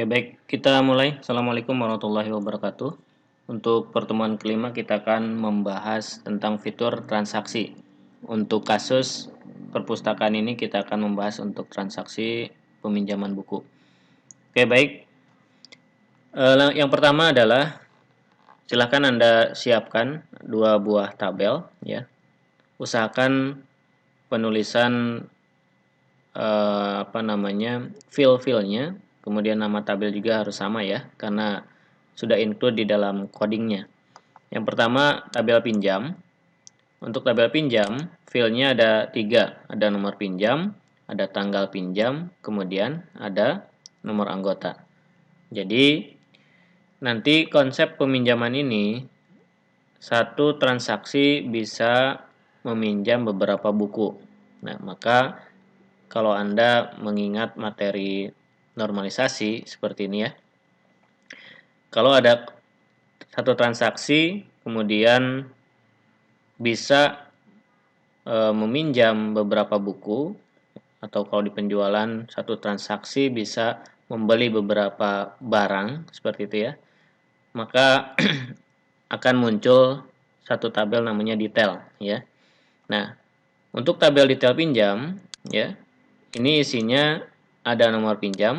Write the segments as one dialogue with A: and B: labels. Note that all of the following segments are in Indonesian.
A: Oke, baik. Kita mulai. Assalamualaikum warahmatullahi wabarakatuh. Untuk pertemuan kelima kita akan membahas tentang fitur transaksi. Untuk kasus perpustakaan ini kita akan membahas untuk transaksi peminjaman buku. Oke, baik. Yang pertama adalah silakan Anda siapkan dua buah tabel, ya. Usahakan penulisan fill-fillnya, kemudian nama tabel juga harus sama ya, karena sudah include di dalam codingnya. Yang pertama, tabel pinjam. Untuk tabel pinjam, fill-nya ada 3, ada nomor pinjam, ada tanggal pinjam, kemudian ada nomor anggota. Jadi, nanti konsep peminjaman ini, satu transaksi bisa meminjam beberapa buku. Nah, maka kalau Anda mengingat materi normalisasi seperti ini ya, kalau ada satu transaksi kemudian bisa meminjam beberapa buku, atau kalau di penjualan satu transaksi bisa membeli beberapa barang seperti itu ya, maka akan muncul satu tabel namanya detail ya. Nah, untuk tabel detail pinjam ya, ini isinya ada nomor pinjam,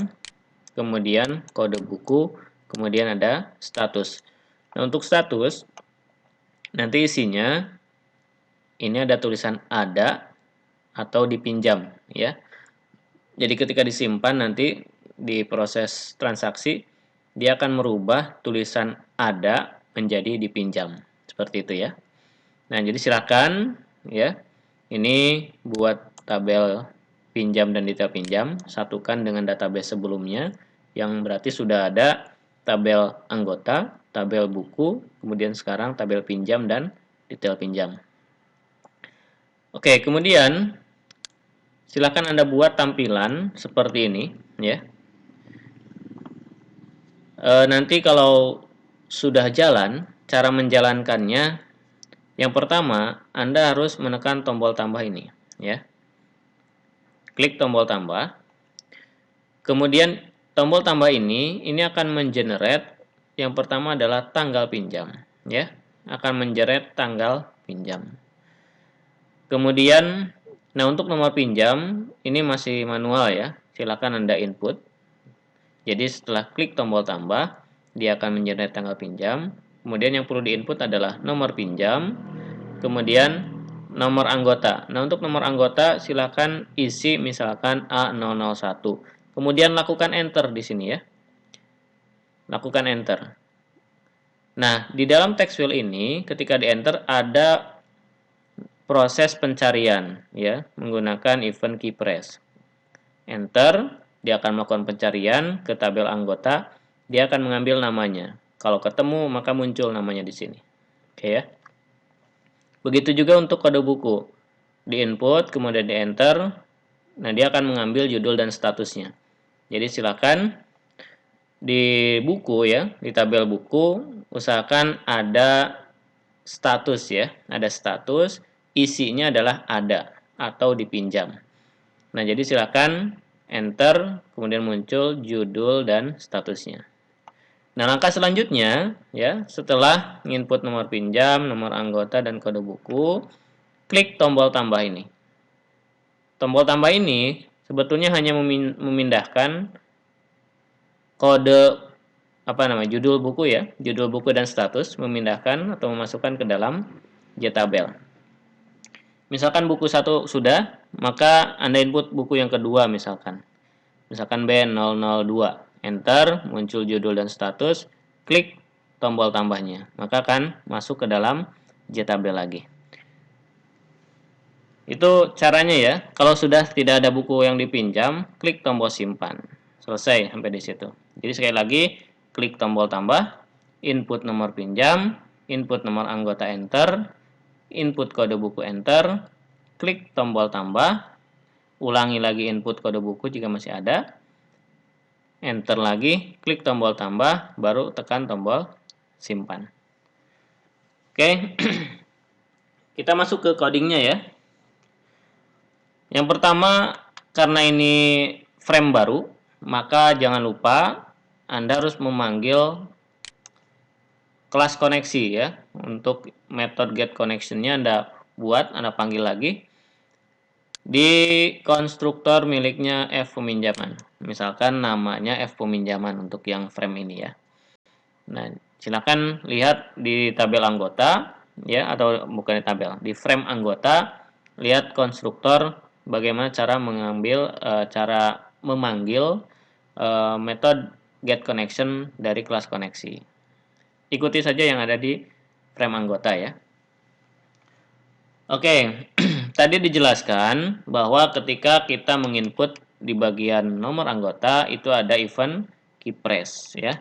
A: kemudian kode buku, kemudian ada status. Nah, untuk status, nanti isinya ini ada tulisan ada atau dipinjam, ya. Jadi ketika disimpan nanti di proses transaksi, dia akan merubah tulisan ada menjadi dipinjam. Seperti itu ya. Nah, jadi silakan ya. Ini buat tabel pinjam dan detail pinjam, satukan dengan database sebelumnya yang berarti sudah ada tabel anggota, tabel buku, kemudian sekarang tabel pinjam dan detail pinjam. Oke, kemudian silakan Anda buat tampilan seperti ini ya. Nanti kalau sudah jalan, cara menjalankannya yang pertama, Anda harus menekan tombol tambah ini ya. Klik tombol tambah. Kemudian tombol tambah ini akan mengenerate yang pertama adalah tanggal pinjam ya. Akan mengenerate tanggal pinjam. Kemudian nah untuk nomor pinjam ini masih manual ya. Silakan Anda input. Jadi setelah klik tombol tambah, dia akan mengenerate tanggal pinjam. Kemudian yang perlu diinput adalah nomor pinjam, kemudian nomor anggota. Nah, untuk nomor anggota silakan isi misalkan A001. Kemudian lakukan enter di sini ya. Lakukan enter. Nah, di dalam text field ini ketika di enter ada proses pencarian ya, menggunakan event key press. Enter, dia akan melakukan pencarian ke tabel anggota, dia akan mengambil namanya. Kalau ketemu maka muncul namanya di sini. Oke ya. Begitu juga untuk kode buku. Di input, kemudian di enter. Nah, dia akan mengambil judul dan statusnya. Jadi silakan di buku ya, di tabel buku, usahakan ada status ya. Ada status, isinya adalah ada atau dipinjam. Nah, jadi silakan enter, kemudian muncul judul dan statusnya. Nah, langkah selanjutnya ya, setelah input nomor pinjam, nomor anggota dan kode buku, klik tombol tambah ini. Tombol tambah ini sebetulnya hanya memindahkan kode judul buku ya, judul buku dan status, memindahkan atau memasukkan ke dalam JTabel. Misalkan buku 1 sudah, maka Anda input buku yang kedua misalkan. Misalkan B002. Enter, muncul judul dan status, klik tombol tambahnya. Maka akan masuk ke dalam JTabel lagi. Itu caranya ya. Kalau sudah tidak ada buku yang dipinjam, klik tombol simpan. Selesai sampai di situ. Jadi sekali lagi, klik tombol tambah, input nomor pinjam, input nomor anggota enter, input kode buku enter, klik tombol tambah, ulangi lagi input kode buku jika masih ada, enter lagi, klik tombol tambah, baru tekan tombol simpan. Oke, kita masuk ke codingnya ya. Yang pertama, karena ini frame baru, maka jangan lupa Anda harus memanggil kelas koneksi ya. Untuk method get connection-nya Anda panggil lagi di konstruktor miliknya F peminjaman. Misalkan namanya F peminjaman untuk yang frame ini ya. Nah, silakan lihat di tabel anggota ya, atau bukan di tabel, di frame anggota, lihat konstruktor bagaimana cara memanggil method get connection dari kelas koneksi. Ikuti saja yang ada di frame anggota ya. Oke, tadi dijelaskan bahwa ketika kita menginput di bagian nomor anggota itu ada event keypress ya.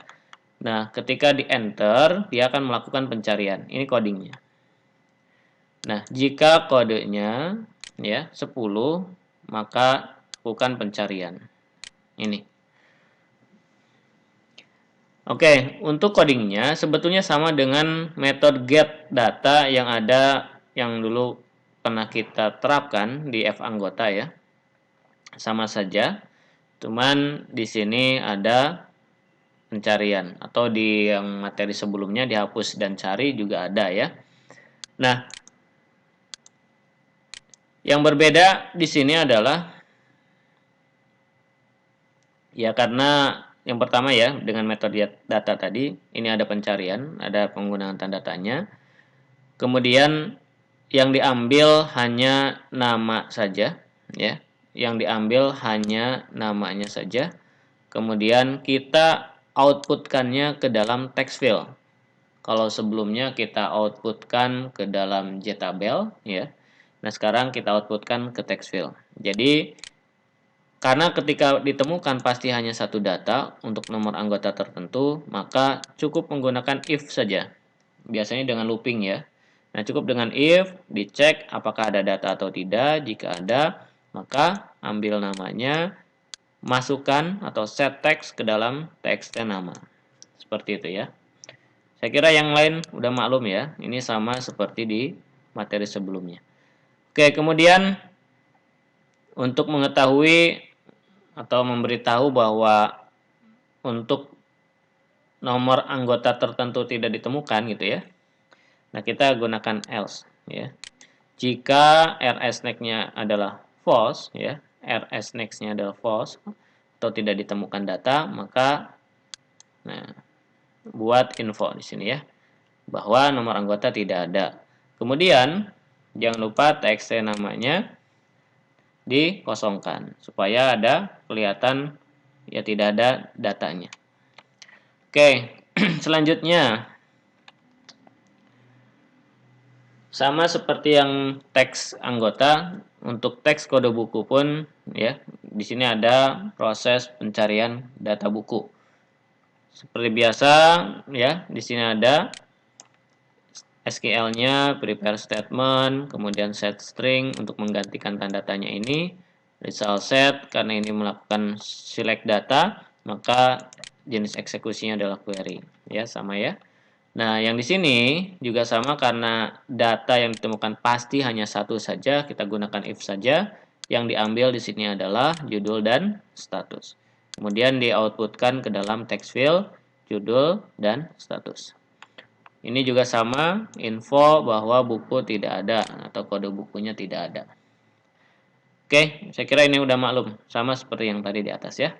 A: Nah, ketika di enter dia akan melakukan pencarian. Ini codingnya. Nah, jika kodenya ya 10, maka lakukan pencarian. Ini. Oke, untuk codingnya sebetulnya sama dengan metode get data yang ada yang dulu pernah kita terapkan di F anggota ya. Sama saja, cuman di sini ada pencarian, atau di yang materi sebelumnya dihapus dan cari juga ada ya. Nah, yang berbeda di sini adalah ya, karena yang pertama ya, dengan metode data tadi, ini ada pencarian, ada penggunaan tanda tanya. Kemudian yang diambil hanya nama saja, ya. Yang diambil hanya namanya saja. Kemudian kita outputkannya ke dalam text field. Kalau sebelumnya kita outputkan ke dalam JTabel, ya. Nah, sekarang kita outputkan ke text field. Jadi karena ketika ditemukan pasti hanya satu data untuk nomor anggota tertentu, maka cukup menggunakan if saja. Biasanya dengan looping ya. Nah, cukup dengan if, dicek apakah ada data atau tidak. Jika ada, maka ambil namanya, masukkan atau set text ke dalam txt nama. Seperti itu ya. Saya kira yang lain udah maklum ya. Ini sama seperti di materi sebelumnya. Oke, kemudian untuk mengetahui atau memberitahu bahwa untuk nomor anggota tertentu tidak ditemukan gitu ya. Nah, kita gunakan else ya. Jika rs next-nya adalah false ya, rs next-nya adalah false atau tidak ditemukan data, maka buat info di sini ya bahwa nomor anggota tidak ada. Kemudian jangan lupa txt namanya dikosongkan supaya ada kelihatan ya tidak ada datanya. Oke, selanjutnya sama seperti yang teks anggota, untuk teks kode buku pun ya di sini ada proses pencarian data buku. Seperti biasa ya, di sini ada SQL-nya, prepare statement, kemudian set string untuk menggantikan tanda tanya ini, result set karena ini melakukan select data, maka jenis eksekusinya adalah query. Ya, sama ya. Nah, yang di sini juga sama karena data yang ditemukan pasti hanya satu saja, kita gunakan if saja. Yang diambil di sini adalah judul dan status. Kemudian di-outputkan ke dalam text field judul dan status. Ini juga sama, info bahwa buku tidak ada atau kode bukunya tidak ada. Oke, saya kira ini udah maklum, sama seperti yang tadi di atas ya.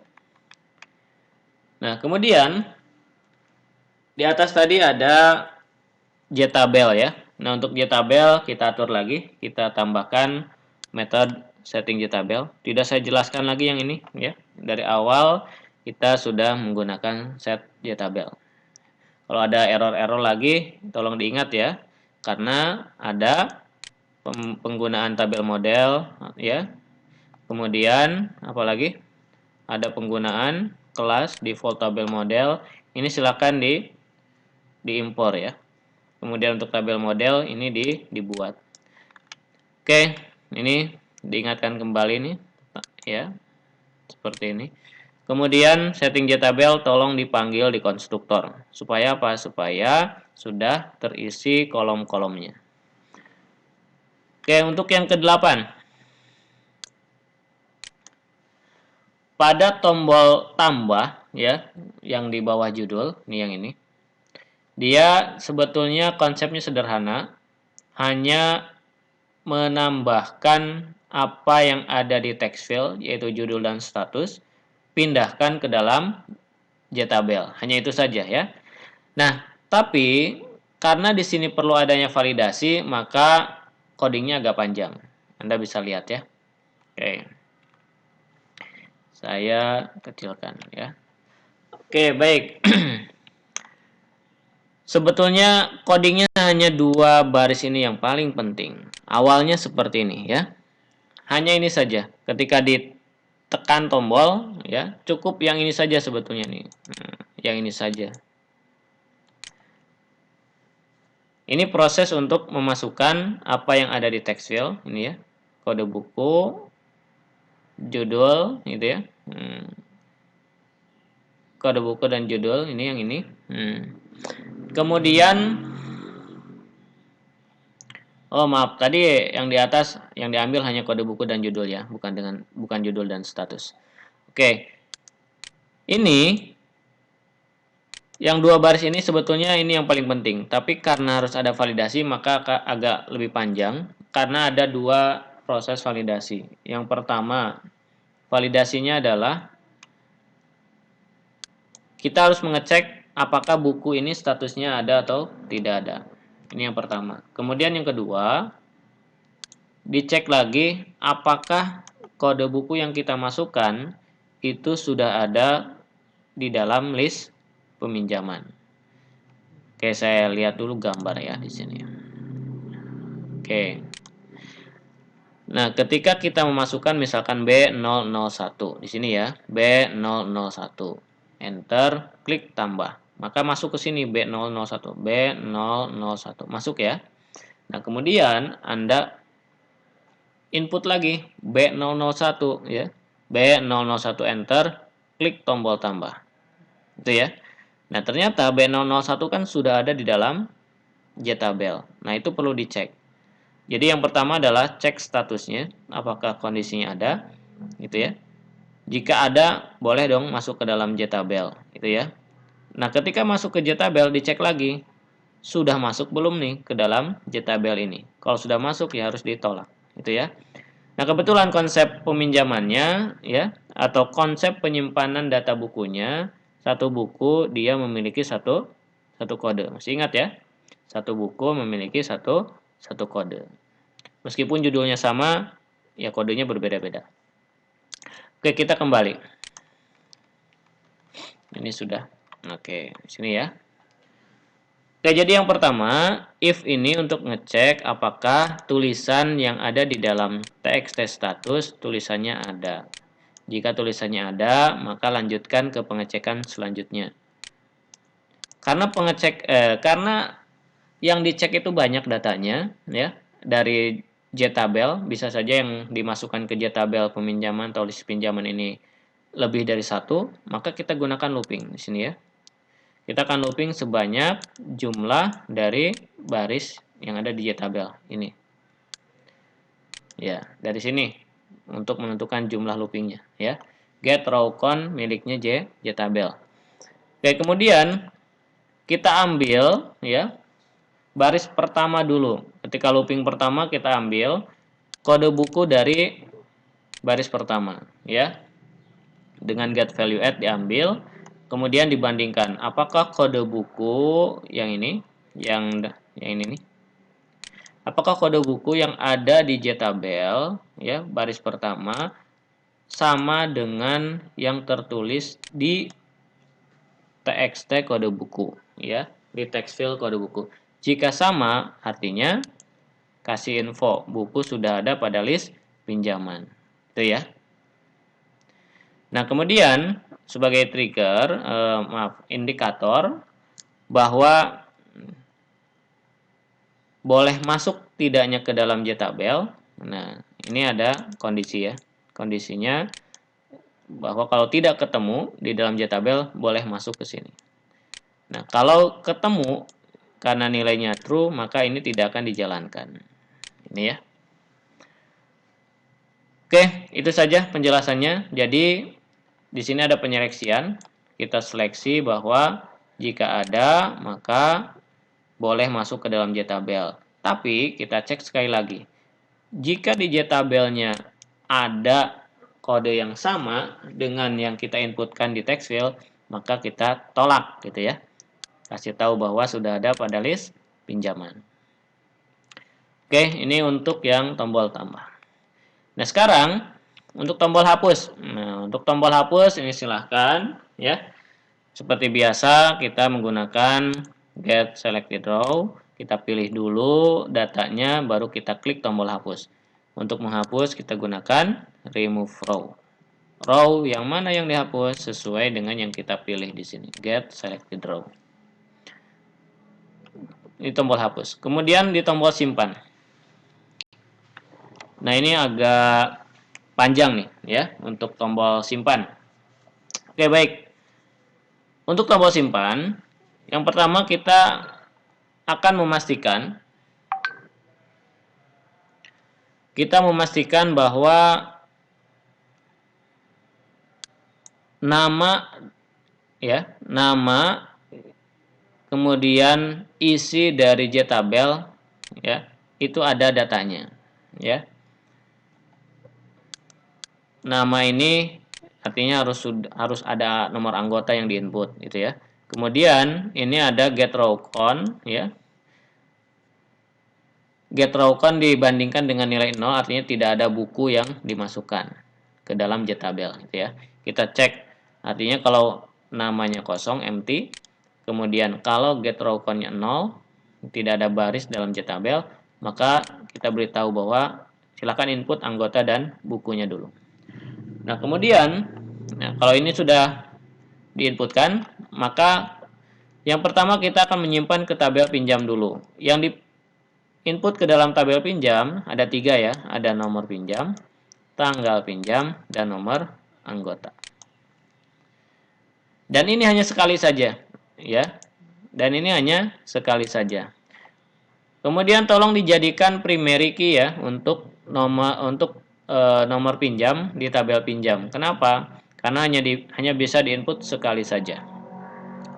A: Nah, kemudian di atas tadi ada JTabel ya. Nah, untuk JTabel kita atur lagi, kita tambahkan metode setting JTabel. Tidak saya jelaskan lagi yang ini ya. Dari awal kita sudah menggunakan set JTabel. Kalau ada error-error lagi, tolong diingat ya. Karena ada penggunaan tabel model ya. Kemudian apalagi? Ada penggunaan kelas default tabel model. Ini silakan diimpor ya. Kemudian untuk tabel model ini dibuat. Oke, ini diingatkan kembali nih ya. Seperti ini. Kemudian setting JTabel tolong dipanggil di konstruktor. Supaya apa? Supaya sudah terisi kolom-kolomnya. Oke, untuk yang ke-8. pada tombol tambah ya, yang di bawah judul, nih yang ini. Dia sebetulnya konsepnya sederhana, hanya menambahkan apa yang ada di text field, yaitu judul dan status, pindahkan ke dalam JTabel. Hanya itu saja ya. Nah, tapi karena di sini perlu adanya validasi, maka codingnya agak panjang. Anda bisa lihat ya. Oke. Saya kecilkan ya. Oke, baik. Sebetulnya codingnya hanya 2 baris ini yang paling penting. Awalnya seperti ini ya. Hanya ini saja. Ketika ditekan tombol ya, cukup yang ini saja sebetulnya nih. Yang ini saja. Ini proses untuk memasukkan apa yang ada di text field ini ya. Kode buku, judul gitu ya. Kode buku dan judul ini yang ini. Kemudian maaf, tadi yang di atas yang diambil hanya kode buku dan judul ya, bukan judul dan status. Oke. Ini yang 2 baris ini sebetulnya ini yang paling penting, tapi karena harus ada validasi maka agak lebih panjang karena ada 2 proses validasi. Yang pertama, validasinya adalah kita harus mengecek apakah buku ini statusnya ada atau tidak ada. Ini yang pertama. Kemudian yang kedua, dicek lagi apakah kode buku yang kita masukkan itu sudah ada di dalam list peminjaman. Oke, saya lihat dulu gambar ya di sini. Oke. Nah, ketika kita memasukkan misalkan B001 di sini ya, B001. Enter, klik tambah. Maka masuk ke sini B001, B001. Masuk ya. Nah, kemudian Anda input lagi B001 ya. B001 enter, klik tombol tambah. Itu ya. Nah, ternyata B001 kan sudah ada di dalam JTabel. Nah, itu perlu dicek. Jadi yang pertama adalah cek statusnya, apakah kondisinya ada, gitu ya. Jika ada, boleh dong masuk ke dalam JTabel, gitu ya. Nah, ketika masuk ke JTabel, dicek lagi, sudah masuk belum nih ke dalam JTabel ini. Kalau sudah masuk ya harus ditolak, gitu ya. Nah, kebetulan konsep peminjamannya ya, atau konsep penyimpanan data bukunya, satu buku dia memiliki satu kode. Masih ingat ya? Satu buku memiliki satu kode. Meskipun judulnya sama, ya kodenya berbeda-beda. Oke, kita kembali. Ini sudah. Oke, sini ya. Oke, jadi yang pertama, if ini untuk ngecek apakah tulisan yang ada di dalam txt status tulisannya ada. Jika tulisannya ada, maka lanjutkan ke pengecekan selanjutnya. Karena yang dicek itu banyak datanya, ya, dari JTabel, bisa saja yang dimasukkan ke JTabel peminjaman atau list pinjaman ini lebih dari 1, maka kita gunakan looping di sini ya. Kita akan looping sebanyak jumlah dari baris yang ada di JTabel ini. Ya, dari sini untuk menentukan jumlah loopingnya ya. Get row count miliknya JTabel. Oke, kemudian kita ambil ya baris pertama dulu. Ketika looping pertama kita ambil kode buku dari baris pertama ya. Dengan get value add diambil, kemudian dibandingkan apakah kode buku yang ini ini nih. Apakah kode buku yang ada di JTabel ya baris pertama sama dengan yang tertulis di txt kode buku ya, di text field kode buku. Jika sama, artinya kasih info buku sudah ada pada list pinjaman. Itu ya. Nah, kemudian sebagai trigger, indikator bahwa boleh masuk tidaknya ke dalam JTabel. Nah, ini ada kondisi ya. Kondisinya bahwa kalau tidak ketemu di dalam JTabel boleh masuk ke sini. Nah, kalau ketemu karena nilainya true, maka ini tidak akan dijalankan. Ini ya. Oke, itu saja penjelasannya. Jadi di sini ada penyeleksian. Kita seleksi bahwa jika ada, maka boleh masuk ke dalam JTabel. Tapi kita cek sekali lagi. Jika di JTabelnya ada kode yang sama dengan yang kita inputkan di text field, maka kita tolak gitu ya. Kasih tahu bahwa sudah ada pada list pinjaman. Oke, ini untuk yang tombol tambah. Nah, sekarang untuk tombol hapus. Nah, untuk tombol hapus ini silahkan ya. Seperti biasa kita menggunakan get selected row. Kita pilih dulu datanya, baru kita klik tombol hapus. Untuk menghapus kita gunakan remove row. Row yang mana yang dihapus sesuai dengan yang kita pilih di sini. Get selected row. Ini tombol hapus. Kemudian di tombol simpan. Nah, ini agak panjang nih ya untuk tombol simpan. Oke, baik. Untuk tombol simpan, yang pertama kita akan memastikan bahwa nama kemudian isi dari JTabel ya, itu ada datanya ya. Nama ini artinya harus ada nomor anggota yang diinput gitu ya. Kemudian ini ada get row count ya. Get row count dibandingkan dengan nilai 0 artinya tidak ada buku yang dimasukkan ke dalam JTabel gitu ya. Kita cek artinya kalau namanya kosong empty, kemudian kalau get row count-nya 0, tidak ada baris dalam JTabel, maka kita beritahu bahwa silakan input anggota dan bukunya dulu. Nah, kemudian kalau ini sudah diinputkan, maka yang pertama kita akan menyimpan ke tabel pinjam dulu. Yang diinput ke dalam tabel pinjam ada 3 ya, ada nomor pinjam, tanggal pinjam, dan nomor anggota. Dan ini hanya sekali saja ya. Dan ini hanya sekali saja. Kemudian tolong dijadikan primary key ya untuk nomor pinjam di tabel pinjam. Kenapa? Karena hanya bisa diinput sekali saja.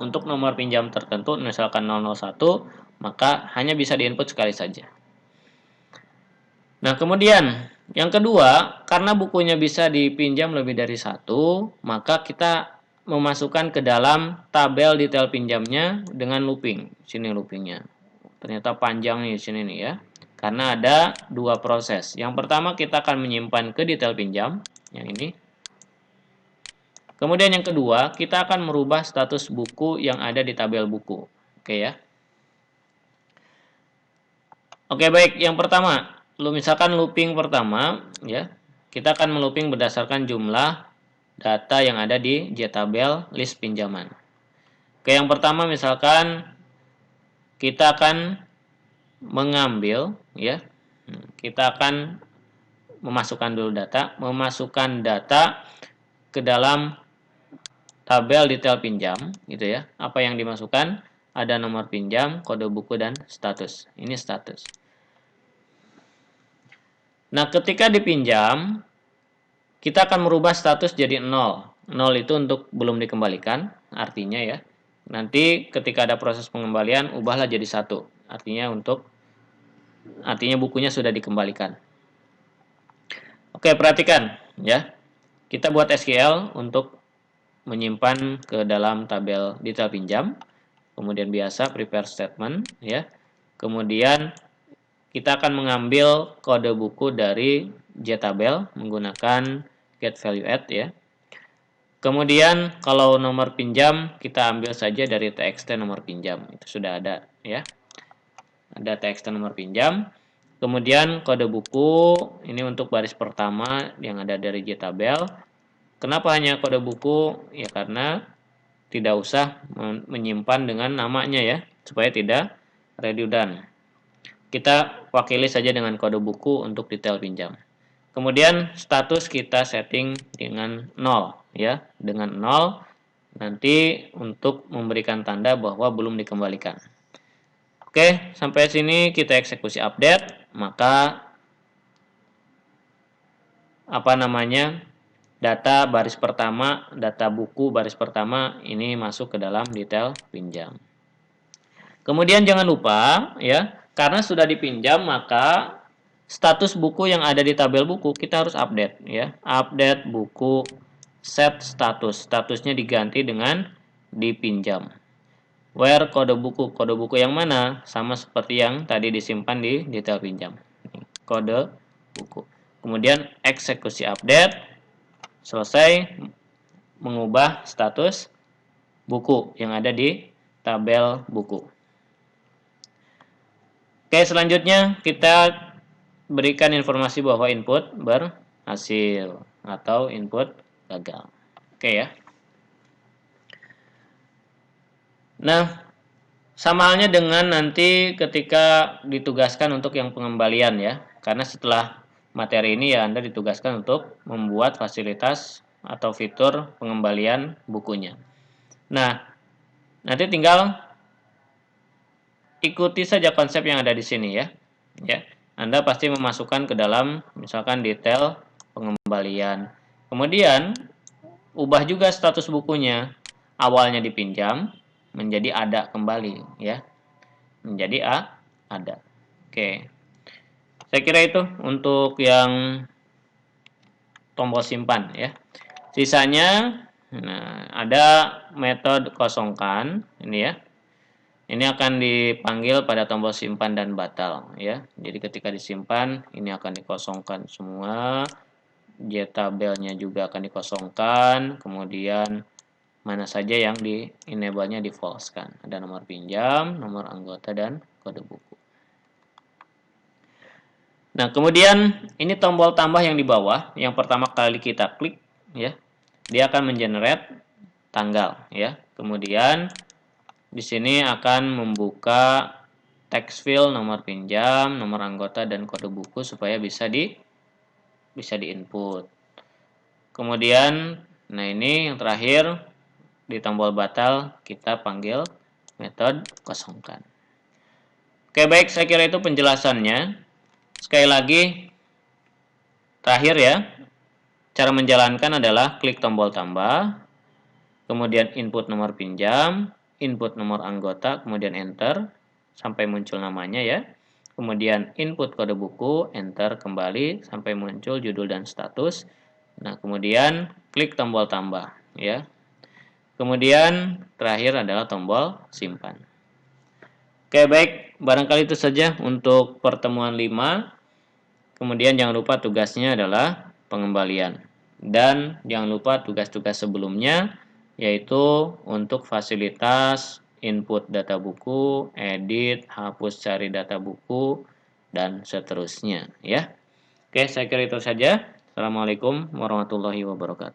A: Untuk nomor pinjam tertentu, misalkan 001, maka hanya bisa diinput sekali saja. Nah, kemudian yang kedua, karena bukunya bisa dipinjam lebih dari 1, maka kita memasukkan ke dalam tabel detail pinjamnya dengan looping. Sini loopingnya. Ternyata panjang nih sini nih ya. Karena ada 2 proses. Yang pertama kita akan menyimpan ke detail pinjam, yang ini. Kemudian yang kedua, kita akan merubah status buku yang ada di tabel buku. Oke ya. Oke, baik. Yang pertama, misalkan looping pertama ya. Kita akan melooping berdasarkan jumlah data yang ada di JTabel list pinjaman. Oke, yang pertama misalkan kita akan mengambil ya. Kita akan memasukkan data ke dalam tabel detail pinjam gitu ya. Apa yang dimasukkan? Ada nomor pinjam, kode buku, dan status. Ini status. Nah, ketika dipinjam, kita akan merubah status jadi 0. 0 itu untuk belum dikembalikan, artinya ya. Nanti ketika ada proses pengembalian, ubahlah jadi 1. Artinya bukunya sudah dikembalikan. Oke, perhatikan ya. Kita buat SQL untuk menyimpan ke dalam tabel detail pinjam. Kemudian biasa prepare statement ya. Kemudian kita akan mengambil kode buku dari JTabel menggunakan get value add ya. Kemudian kalau nomor pinjam kita ambil saja dari txt nomor pinjam. Itu sudah ada ya. Ada txt nomor pinjam. Kemudian kode buku ini untuk baris pertama yang ada dari JTabel. Kenapa hanya kode buku? Ya karena tidak usah menyimpan dengan namanya ya, supaya tidak redundant. Kita wakili saja dengan kode buku untuk detail pinjam. Kemudian status kita setting dengan 0 ya, dengan 0 nanti untuk memberikan tanda bahwa belum dikembalikan. Oke, sampai sini kita eksekusi update, maka data baris pertama, data buku baris pertama ini masuk ke dalam detail pinjam. Kemudian jangan lupa ya, karena sudah dipinjam maka status buku yang ada di tabel buku kita harus update ya. Update buku set status. Statusnya diganti dengan dipinjam. Where kode buku yang mana? Sama seperti yang tadi disimpan di detail pinjam. Kode buku. Kemudian eksekusi update. Selesai mengubah status buku yang ada di tabel buku. Oke, selanjutnya kita berikan informasi bahwa input berhasil atau input gagal. Oke ya. Nah, sama halnya dengan nanti ketika ditugaskan untuk yang pengembalian ya. Karena setelah materi ini ya Anda ditugaskan untuk membuat fasilitas atau fitur pengembalian bukunya. Nah, nanti tinggal ikuti saja konsep yang ada di sini ya. Ya. Anda pasti memasukkan ke dalam misalkan detail pengembalian. Kemudian ubah juga status bukunya. Awalnya dipinjam menjadi ada kembali ya. Menjadi ada. Oke. Saya kira itu untuk yang tombol simpan ya. Sisanya ada metode kosongkan ini ya. Ini akan dipanggil pada tombol simpan dan batal ya. Jadi ketika disimpan ini akan dikosongkan semua. Tabelnya juga akan dikosongkan. Kemudian mana saja yang di enable-nya di false-kan. Ada nomor pinjam, nomor anggota dan kode buku. Nah, kemudian ini tombol tambah yang di bawah, yang pertama kali kita klik ya. Dia akan mengenerate tanggal ya. Kemudian di sini akan membuka text field nomor pinjam, nomor anggota dan kode buku supaya bisa diinput. Kemudian nah ini yang terakhir di tombol batal kita panggil metode kosongkan. Oke, baik, saya kira itu penjelasannya. Sekali lagi terakhir ya. Cara menjalankan adalah klik tombol tambah, kemudian input nomor pinjam, input nomor anggota, kemudian enter sampai muncul namanya ya. Kemudian input kode buku, enter kembali sampai muncul judul dan status. Nah, kemudian klik tombol tambah ya. Kemudian terakhir adalah tombol simpan. Oke, baik, barangkali itu saja untuk pertemuan 5. Kemudian jangan lupa tugasnya adalah pengembalian. Dan jangan lupa tugas-tugas sebelumnya yaitu untuk fasilitas input data buku, edit, hapus cari data buku, dan seterusnya ya. Oke, saya kira itu saja. Assalamualaikum warahmatullahi wabarakatuh.